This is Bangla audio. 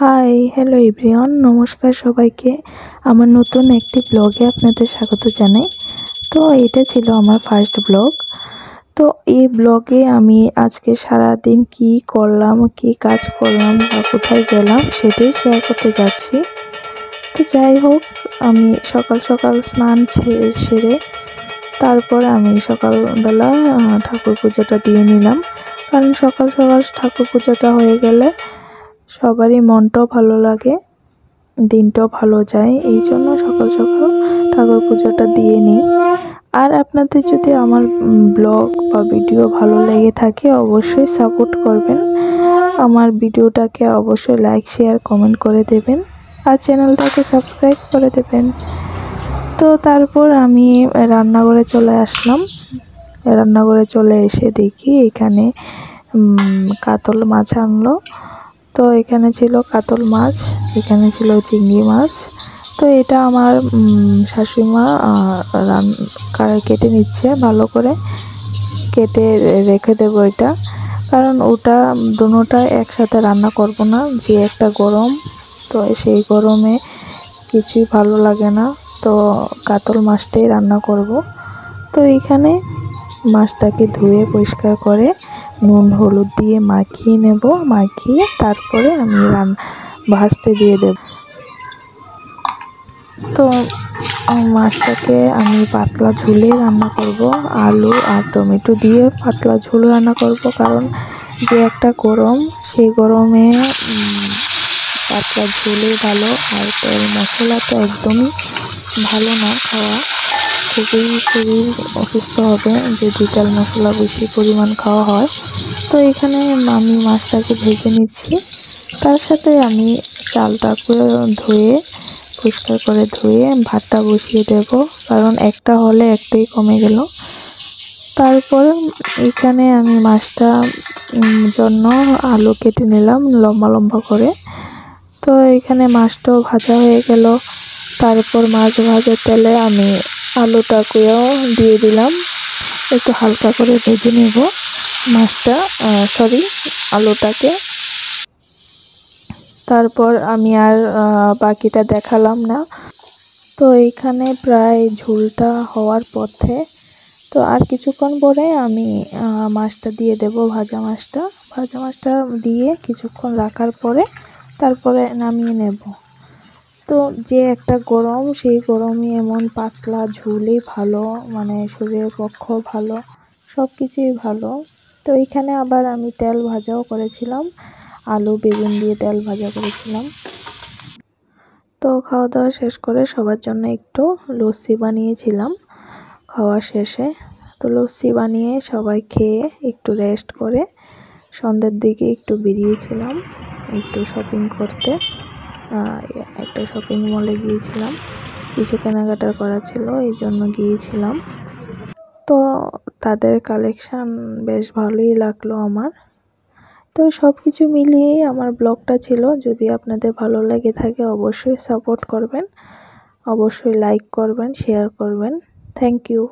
হাই, হ্যালো এভরিওয়ান, নমস্কার সবাইকে। আমার নতুন একটি ব্লগে আপনাদের স্বাগত জানাই। তো এটা ছিল আমার ফার্স্ট ব্লগ। তো এই ব্লগে আমি আজকে সারাদিন কি করলাম, কি কাজ করলাম বা কোথায় গেলাম সেটাই শেয়ার করতে যাচ্ছি। তো যাই হোক, আমি সকাল সকাল স্নান সেরে তারপরে আমি সকালবেলা ঠাকুর পুজোটা দিয়ে নিলাম। কারণ সকাল সকাল ঠাকুর পুজোটা হয়ে গেলে সবারই মনটাও ভালো লাগে, দিনটাও ভালো যায়। এই জন্য সকাল সকাল ঠাকুর পুজোটা দিয়ে নিই। আর আপনাদের যদি আমার ব্লগ বা ভিডিও ভালো লেগে থাকে অবশ্যই সাপোর্ট করবেন, আমার ভিডিওটাকে অবশ্যই লাইক শেয়ার কমেন্ট করে দেবেন আর চ্যানেলটাকে সাবস্ক্রাইব করে দেবেন। তো তারপর আমি রান্নাঘরে চলে আসলাম। রান্নাঘরে চলে এসে দেখি এখানে কাতল মাছ আনলো। তো এখানে ছিল কাতল মাছ, এখানে ছিল চিংড়ি মাছ। তো এটা আমার শাশুড়িমা কেটে নিচ্ছে, ভালো করে কেটে রেখে দেবো এটা। কারণ ওটা দুটোটা একসাথে রান্না করব না, যে একটা গরম, তো সেই গরমে কিছুই ভালো লাগে না। তো কাতল মাছটাই রান্না করব। তো এইখানে মাছটাকে ধুয়ে পরিষ্কার করে নুন হলুদ দিয়ে মাখিয়ে নেব, মাখিয়ে তারপরে আমি ভাজতে দিয়ে দেব। তো মাছটাকে আমি পাতলা ঝোলে রান্না করব, আলু আর টমেটো দিয়ে পাতলা ঝোল রান্না করব। কারণ যে একটা গরম, সেই গরমে পাতলা ঝোলে ভালো। আর তেল মশলা তো একদমই ভালো না খাওয়া, খুবই শরীর অসুস্থ হবে যদি তেল মশলা বেশি পরিমাণ খাওয়া হয়। তো এখানে আমি মাছটাকে ভেজে নিচ্ছি, তার সাথে আমি চালটাকে ধুয়ে পরিষ্কার করে ধুয়ে ভাতটা বসিয়ে দেব। কারণ একটা হলে একটাই কমে গেল। তারপর এখানে আমি মাছটা জন্য আলু কেটে নিলাম লম্বা লম্বা করে। তো এখানে মাছটাও ভাজা হয়ে গেল। তারপর মাছ ভাজার তেলে আমি আলুটাকেও দিয়ে দিলাম, একটু হালকা করে ভেজে নেব আলুটাকে। তারপর আমি আর বাকিটা দেখালাম না। তো এইখানে প্রায় ঝোলটা হওয়ার পথে। তো আর কিছুক্ষণ পরে আমি মাছটা দিয়ে দেব, ভাজা মাছটা দিয়ে কিছুক্ষণ রাখার পরে তারপরে নামিয়ে নেব। তো যে একটা গরম, সেই গরমে এমন পাতলা ঝোলই ভালো, মানে শরীরের পক্ষ ভালো, সব কিছুই ভালো। তো এখানে আবার আমি তেল ভাজাও করেছিলাম, আলু বেগুন দিয়ে তেল ভাজা করেছিলাম। তো খাওয়া দাওয়া শেষ করে সবার জন্য একটু লস্যি বানিয়েছিলাম খাওয়া শেষে। তো লস্যি বানিয়ে সবাই খেয়ে একটু রেস্ট করে সন্ধ্যের দিকে একটু বেরিয়েছিলাম একটু শপিং করতে। একটা শপিং মলে গিয়েছিলাম, কিছু কেনাকাটা করা ছিল, এই জন্য গিয়েছিলাম। তো তাদের কালেকশান বেশ ভালোই লাগলো আমার। তো সব কিছু মিলিয়েই আমার ব্লগটা ছিল। যদি আপনাদের ভালো লেগে থাকে অবশ্যই সাপোর্ট করবেন, অবশ্যই লাইক করবেন, শেয়ার করবেন। Thank you.